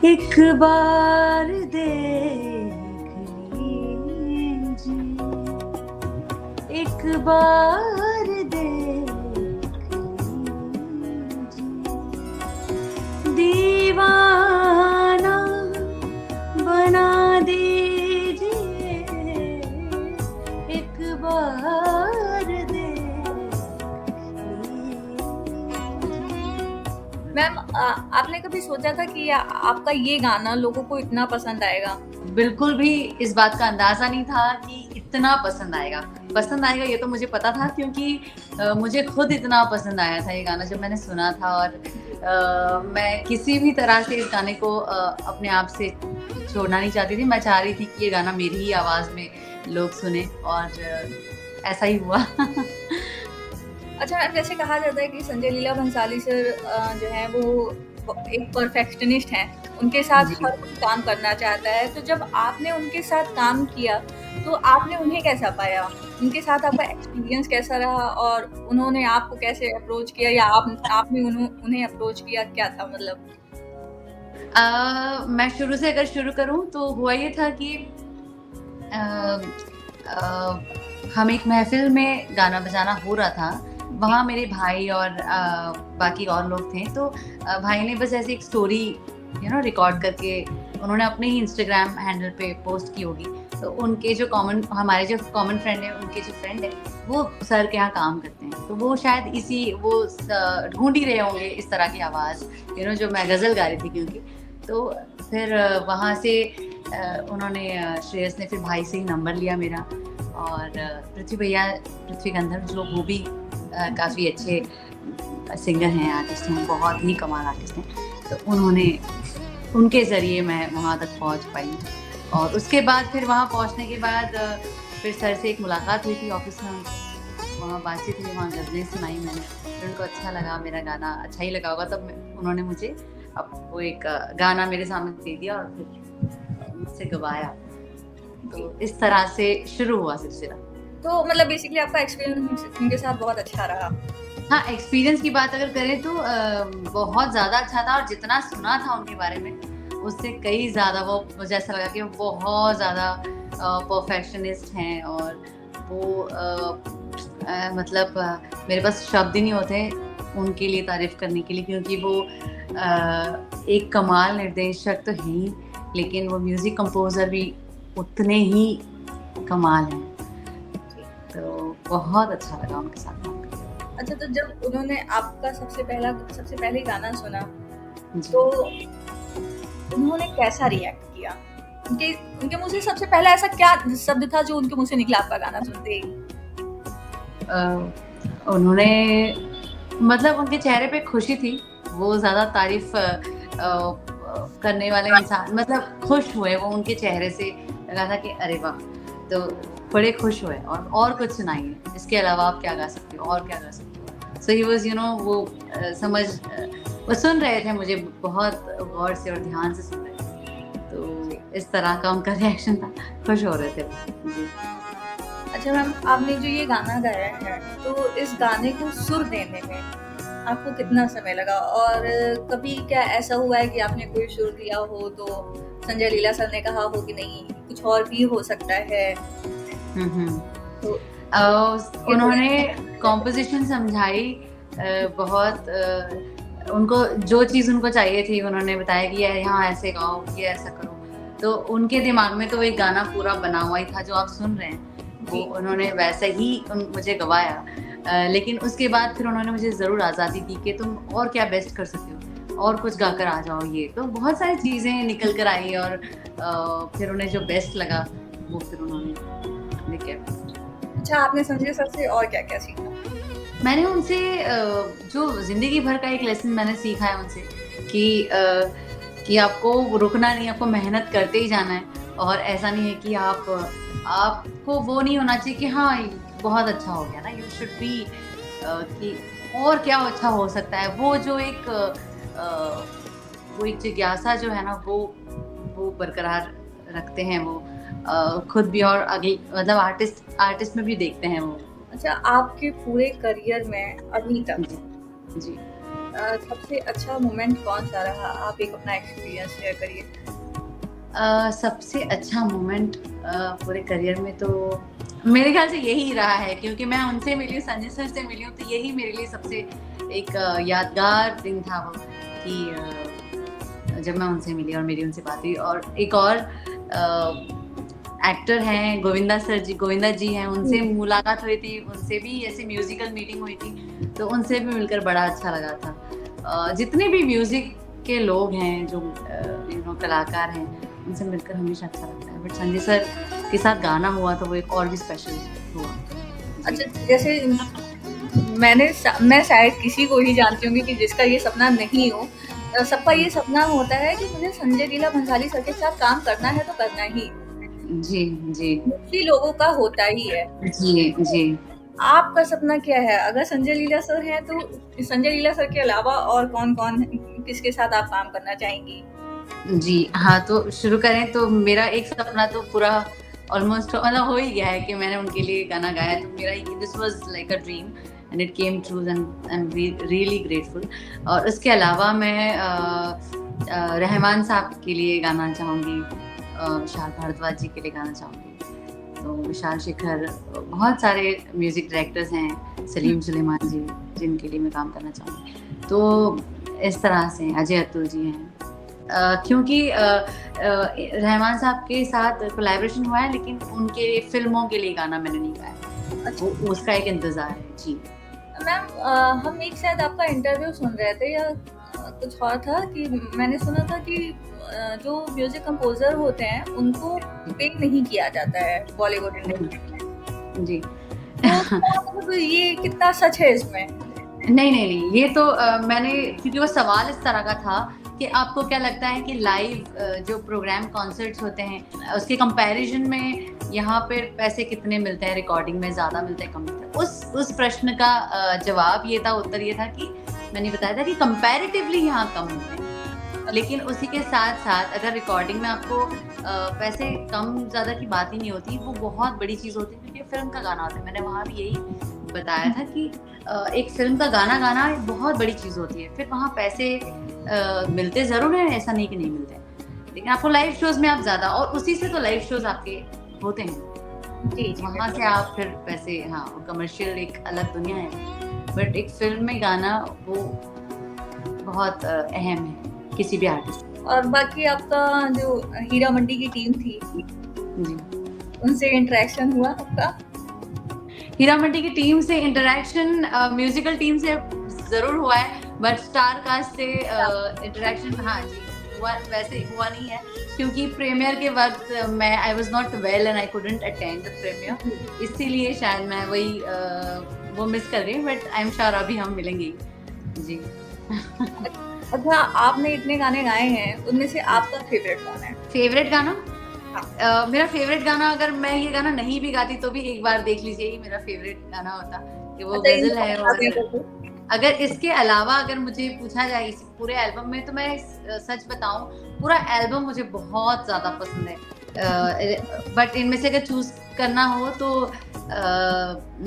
एक बार देख लीजिए, एक बार देख लीजिए, दीवाना बना दीजिए, एक बार देख लीजिए। मैम आपने कभी सोचा था कि आपका ये गाना लोगों को इतना पसंद आएगा? बिल्कुल भी इस बात का अंदाज़ा नहीं था कि इतना पसंद आएगा। पसंद आएगा ये तो मुझे पता था, क्योंकि मुझे खुद इतना पसंद आया था ये गाना जब मैंने सुना था, और मैं किसी भी तरह से इस गाने को अपने आप से छोड़ना नहीं चाहती थी। मैं चाह रही थी कि ये गाना मेरी ही आवाज़ में लोग सुनें, और ऐसा ही हुआ। अच्छा मैम, जैसे कहा जाता है कि संजय लीला भंसाली सर जो है वो एक परफेक्शनिस्ट हैं, उनके साथ जी। हर कोई काम करना चाहता है, तो जब आपने उनके साथ काम किया, तो आपने उन्हें कैसा पाया? उनके साथ आपका एक्सपीरियंस कैसा रहा और उन्होंने आपको कैसे अप्रोच किया या आपने उन्हें अप्रोच किया, क्या था मतलब? मैं शुरू से अगर शुरू करूँ तो हुआ ये था कि अ हम एक महफ़िल में गाना बजाना हो रहा था। जी, वहाँ मेरे भाई और बाकी और लोग थे, तो भाई ने बस ऐसे एक स्टोरी रिकॉर्ड करके उन्होंने अपने ही इंस्टाग्राम हैंडल पे पोस्ट की होगी। तो उनके जो हमारे जो कॉमन फ्रेंड है, उनके जो फ्रेंड है, वो सर के यहाँ काम करते हैं। तो वो शायद वो ढूँढ ही रहे होंगे इस तरह की आवाज़, जो मैं गज़ल गा रही थी, क्योंकि तो फिर वहाँ से श्रेयस ने फिर भाई से ही नंबर लिया मेरा, और पृथ्वी गंधर्व, जो वो भी काफ़ी अच्छे सिंगर हैं, आर्टिस्ट हैं, बहुत ही कमाल आर्टिस्ट हैं। तो उनके ज़रिए मैं वहाँ तक पहुँच पाई, और उसके बाद फिर वहाँ पहुँचने के बाद फिर सर से एक मुलाकात हुई थी ऑफ़िस में उनसे। वहाँ बातचीत हुई, वहाँ गज़लें सुनाई मैंने, फिर उनको अच्छा लगा, मेरा गाना अच्छा ही लगा होगा, तब उन्होंने मुझे वो एक गाना मेरे सामने दे दिया, और फिर मुझसे गवाया। जी। तो इस तरह से शुरू हुआ सिलसिला। तो मतलब बेसिकली आपका एक्सपीरियंस उनके साथ बहुत अच्छा रहा। हाँ, एक्सपीरियंस की बात अगर करें तो बहुत ज़्यादा अच्छा था, और जितना सुना था उनके बारे में, उससे कई ज़्यादा वो मुझे ऐसा लगा कि वो बहुत ज़्यादा परफेक्शनिस्ट हैं, और वो मतलब मेरे पास शब्द ही नहीं होते उनके लिए तारीफ़ करने के लिए, क्योंकि वो एक कमाल निर्देशक तो हैं ही, लेकिन वो म्यूज़िक कंपोज़र भी उतने ही कमाल हैं। तो बहुत अच्छा लगा उनके साथ काम करके। अच्छा, तो जब उन्होंने आपका सबसे पहले गाना सुना, जी। तो उन्होंने कैसा रिएक्ट किया? उनके उनके मुँह से सबसे पहला ऐसा क्या शब्द था जो उनके मुँह से निकला आपका गाना सुनते ही? उन्होंने मतलब उनके चेहरे पे खुशी थी, वो ज़्यादा तारीफ़ करने वाले इंसान, मतलब खुश हुए वो, उनके चेहरे से लगा था कि अरे वाह! तो बड़े खुश हुए, और कुछ सुनाइए, इसके अलावा आप क्या गा सकती हो, और क्या गा सकती हो? सो ही वाज़ वो वो सुन रहे थे मुझे बहुत गौर से और ध्यान से सुन रहे थे। तो इस तरह का उनका रिएक्शन था, खुश हो रहे थे वो। जी। अच्छा मैम, आपने जो ये गाना गाया है, तो इस गाने को सुर देने में आपको कितना समय लगा? और कभी क्या ऐसा हुआ है कि आपने कोई सुर दिया हो तो संजय लीला सर ने कहा हो कि नहीं, कुछ और भी हो सकता है? हुँ, हुँ। तो ये थोड़ा उन्होंने कॉम्पोज़िशन समझाई, बहुत उनको जो चीज़ उनको चाहिए थी, उन्होंने बताया कि ये यहाँ ऐसे गाओ, ये ऐसा करो। तो उनके दिमाग में तो एक गाना पूरा बना हुआ ही था जो आप सुन रहे हैं, वो जी। उन्होंने वैसे ही मुझे गवाया। लेकिन उसके बाद फिर उन्होंने मुझे ज़रूर आज़ादी दी कि तुम और क्या बेस्ट कर सकते हो, और कुछ गाकर आ जाओ ये। तो बहुत सारी चीज़ें निकल कर आई, और फिर उन्हें जो बेस्ट लगा, वो फिर उन्होंने लिखे। अच्छा, आपने संजय सर से और क्या-क्या सीखा? मैंने उनसे जो ज़िंदगी भर का एक लेसन मैंने सीखा है उनसे, कि आपको रुकना नहीं, आपको मेहनत करते ही जाना है, और ऐसा नहीं है कि आपको वो नहीं होना चाहिए कि हाँ, बहुत अच्छा हो गया ना, यू शुड बी कि और क्या अच्छा हो सकता है। वो एक जिज्ञासा जो है ना, वो बरकरार रखते हैं वो, खुद भी, और अगली मतलब आर्टिस्ट में भी देखते हैं वो। अच्छा, आपके पूरे करियर में अभी तक जी, जी। सबसे अच्छा मोमेंट कौन-सा रहा? आप एक अपना एक्सपीरियंस शेयर करिए। सबसे अच्छा मोमेंट पूरे करियर में तो मेरे ख़्याल से यही रहा है, क्योंकि मैं उनसे मिली हूँ, संजय सर से मिली हूँ, तो यही मेरे लिए सबसे एक यादगार दिन था वो, कि जब मैं उनसे मिली और मेरी उनसे बात हुई। और एक और एक्टर हैं गोविंदा जी हैं, उनसे मुलाकात हुई थी, उनसे भी ऐसे म्यूज़िकल मीटिंग हुई थी, तो उनसे भी मिलकर बड़ा अच्छा लगा था। जितने भी म्यूज़िक के लोग हैं, जो कलाकार हैं, उनसे मिलकर हमेशा अच्छा लगता है। बट संजय सर के साथ गाना हुआ तो वो एक और भी स्पेशल हुआ। अच्छा, जैसे मैं शायद किसी को ही जानती होंगी कि जिसका ये सपना नहीं हो। सबका ये सपना होता है कि मुझे संजय लीला भंसाली सर के साथ काम करना है तो करना ही। जी, जी। मोस्टली लोगों का होता ही है। जी, जी। आपका सपना क्या है? अगर संजय लीला सर हैं तो संजय लीला सर के अलावा और कौन-कौन किसके साथ आप काम करना चाहेंगी? जी, हाँ, तो शुरू करें तो मेरा एक सपना तो पूरा ऑलमोस्ट मतलब हो ही गया है कि मैंने उनके लिए गाना गाया, तो मेरा this was like a dream and it came true and I am really grateful. और उसके अलावा मैं रहमान साहब के लिए गाना चाहूँगी, विशाल भारद्वाज जी के लिए गाना चाहूँगी। तो विशाल शेखर, बहुत सारे म्यूज़िक डायरेक्टर्स हैं, सलीम सुलेमान जी, जिनके लिए मैं काम करना चाहूँगी। तो इस तरह से अजय अतुल जी हैं। क्योंकि रहमान साहब के साथ कोलैबोरेशन हुआ है, लेकिन उनके फ़िल्मों के लिए गाना मैंने नहीं गाया। अच्छा। वो उसका एक इंतज़ार है। जी। मैम, हम एक शायद आपका इंटरव्यू सुन रहे थे या कुछ और था कि मैंने सुना था कि जो म्यूजिक कंपोजर होते हैं उनको पे नहीं किया जाता है बॉलीवुड इंडस्ट्री में। जी। तो क्या मतलब ये कितना सच है इसमें? नहीं, ये तो मैंने, क्योंकि वो सवाल इस तरह का था कि आपको क्या लगता है कि लाइव जो प्रोग्राम कॉन्सर्ट्स होते हैं, उसके कंपैरिजन में यहाँ पे पैसे कितने मिलते हैं, रिकॉर्डिंग में ज़्यादा मिलते हैं, कम मिलते हैं? उस प्रश्न का जवाब ये था, उत्तर ये था कि मैंने बताया था कि कंपैरेटिवली यहाँ कम मिलते हैं। लेकिन उसी के साथ-साथ अगर रिकॉर्डिंग में आपको पैसे कम ज़्यादा की बात ही नहीं होती, वो बहुत बड़ी चीज़ होती है, क्योंकि फ़िल्म का गाना होता है। मैंने वहाँ भी यही बताया था कि एक फ़िल्म का गाना गाना एक बहुत बड़ी चीज़ होती है। फिर वहाँ पैसे मिलते ज़रूर हैं, ऐसा नहीं कि नहीं मिलते हैं। लेकिन आपको लाइव शोज़ में आप ज़्यादा, और उसी से तो लाइव शोज़ आपके होते हैं। जी, जी, वहाँ से आप फिर पैसे, हाँ, कमर्शियल एक अलग दुनिया है। बट एक फ़िल्म में गाना वो बहुत अहम है किसी भी आर्टिस्ट। और बाकी आपका जो हीरा मंडी की टीम थी, जी। उनसे इंटरेक्शन हुआ आपका? हीरा मंडी की टीम से इंटरैक्शन म्यूजिकल टीम से ज़रूर हुआ है, बट स्टार कास्ट से इंटरैक्शन, हाँ जी, वैसे हुआ नहीं है, क्योंकि प्रीमियर के वक़्त मैं I was not well and I couldn't attend the premiere, इसीलिए शायद मैं वही वो मिस कर गई, बट आई एम श्योर अभी हम मिलेंगे ही। जी। अच्छा, आपने इतने गाने गाए हैं, उनमें से आपका फेवरेट कौन है? फेवरेट गाना? हाँ। मेरा फेवरेट गाना, अगर मैं ये गाना नहीं भी गाती तो भी एक बार देख लीजिए, ये मेरा फेवरेट गाना होता, कि वो अच्छा, गज़ल है। और और अगर इसके अलावा अगर मुझे पूछा जाए इस पूरे एल्बम में, तो मैं सच बताऊं, पूरा एल्बम मुझे बहुत ज़्यादा पसंद है। बट इनमें से अगर चूज करना हो तो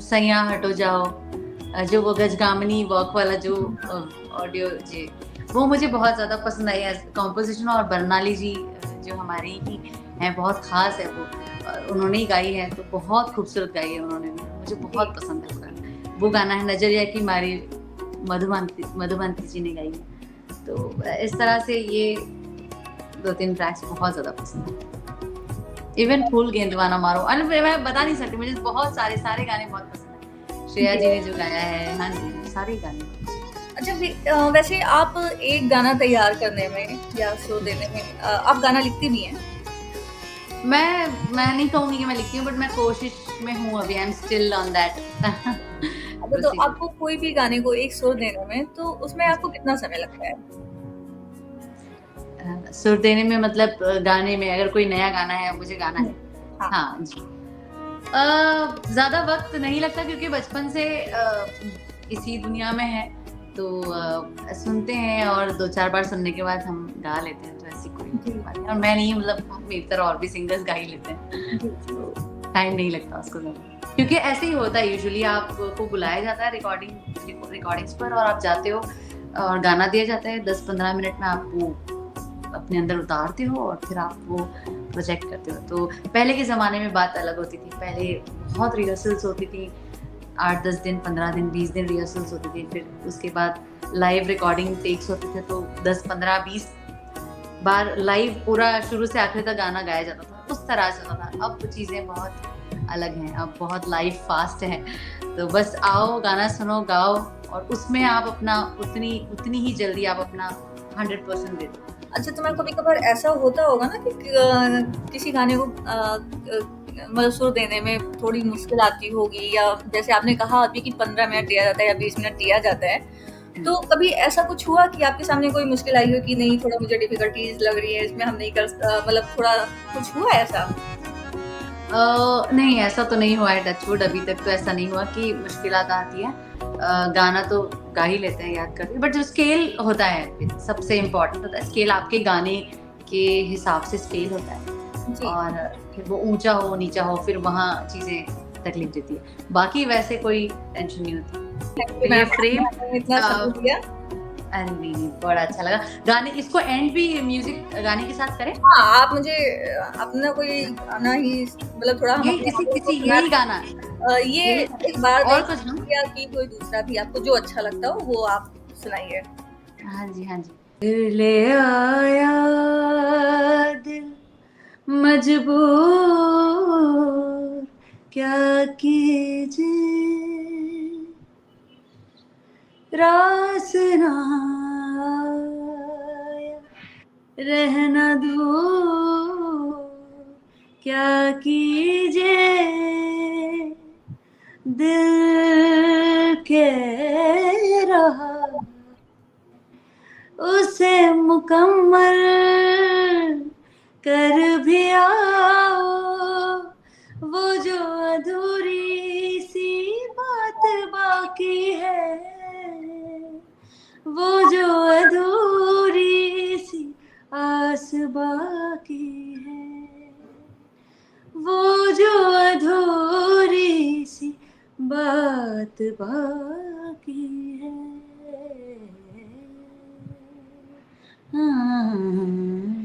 सैया हटो जाओ, जो वो गजगामनी वॉक वाला जो ऑडियो जी, वो मुझे बहुत ज़्यादा पसंद आई है कॉम्पोजिशन। और बरनाली जी जो हमारी ही हैं, बहुत ख़ास है वो, उन्होंने ही गाई है, तो बहुत खूबसूरत गाई है उन्होंने भी, मुझे बहुत पसंद है वो गाना। वो गाना है नजरिया की मारी, मधुबंती जी ने गाई है। तो इस तरह से ये 2-3 ट्रैक्स बहुत ज़्यादा पसंद है। इवन फूल गेंदवाना मारो, मैं बता नहीं सकती, मुझे बहुत सारे गाने बहुत पसंद है। श्रेया जी ने जो गाया है, हाँ जी, सारे गाने। अच्छा, वैसे आप एक गाना तैयार करने में या शो देने में आप गाना लिखती भी हैं? मैं नहीं कहूँगी कि मैं लिखती हूँ, बट मैं कोशिश में हूँ अभी, I am still on that. अच्छा, तो आपको कोई भी गाने को एक सुर देने में, तो उसमें आपको कितना समय लगता है? सुर देने में मतलब गाने में, अगर कोई नया गाना है, मुझे गाना है, हाँ। हाँ जी, ज़्यादा वक्त नहीं लगता, क्योंकि बचपन से इसी दुनिया में है, तो सुनते हैं और 2-4 बार सुनने के बाद हम गा लेते हैं, तो ऐसी कोई बात नहीं। और मैं नहीं, मतलब मेरी तरह और भी सिंगर्स गा ही लेते हैं, तो टाइम नहीं लगता उसको ज़्यादा, क्योंकि ऐसे ही होता है यूजुअली, आपको बुलाया जाता है रिकॉर्डिंग्स पर और आप जाते हो, और गाना दिया जाता है, 10-15 मिनट में आप वो अपने अंदर उतारते हो और फिर आप वो प्रोजेक्ट करते हो। तो पहले के ज़माने में बात अलग होती थी, पहले बहुत रिहर्सल्स होती थी, 8-10 दिन, 15 दिन, 20 दिन रिहर्सल्स होती थी, फिर उसके बाद लाइव रिकॉर्डिंग टेक्स होते थे, तो 10, 15, 20 बार लाइव पूरा शुरू से आखिर तक गाना गाया जाता था, उस तरह से होता था। अब चीज़ें बहुत अलग हैं, अब बहुत लाइव फास्ट है, तो बस आओ, गाना सुनो, गाओ और उसमें आप अपना उतनी ही जल्दी आप अपना 100% दे दो। अच्छा, तो मैं कभी-कभार ऐसा होता होगा ना कि किसी गाने को मतलब सुर देने में थोड़ी मुश्किल आती होगी, या जैसे आपने कहा अभी कि 15 मिनट दिया जाता है या 20 मिनट दिया जाता है। तो कभी ऐसा कुछ हुआ कि आपके सामने कोई मुश्किल आई हो कि नहीं, थोड़ा मुझे डिफ़िकल्टीज़ लग रही है, इसमें हम नहीं कर मतलब थोड़ा कुछ हुआ है ऐसा? नहीं, ऐसा तो नहीं हुआ है, टच वुड, अभी तक तो ऐसा नहीं हुआ कि मुश्किलात आती है। गाना तो गा ही लेते हैं याद करके, बट जो स्केल होता है सबसे इम्पोर्टेंट होता है। स्केल आपके गाने के हिसाब से स्केल होता है जी। और फिर वो ऊंचा हो नीचा हो, फिर वहाँ चीज़ें तकलीफ देती है। बाकी वैसे कोई टेंशन नहीं होती। थैंक यू तो ये मैम, फ्रेम आपने इतना समय दिया। अरे नहीं, बड़ा अच्छा लगा। गाने इसको एंड भी म्यूजिक गाने के साथ करें? हाँ, आप मुझे अपना कोई गाना ही मतलब थोड़ा हम यही अपने इसी ऑडियंस को इसी सुना यही दें। गाना, ये यही एक बार और दें कुछ ना? या कि कोई दूसरा भी आपको जो अच्छा लगता हो वो आप सुनाइए। हाँ जी, हाँ जी। फिर ले आया दिल मजबूर, क्या कीजिए, रास ना आया, रहना दूर, क्या कीजिए, दिल के रहा उसे मुकम्मल कर भी आओ, वो जो अधूरी सी बात बाकी है, वो जो अधूरी सी आस बाकी है, वो जो अधूरी सी बात बाकी है। हाँ।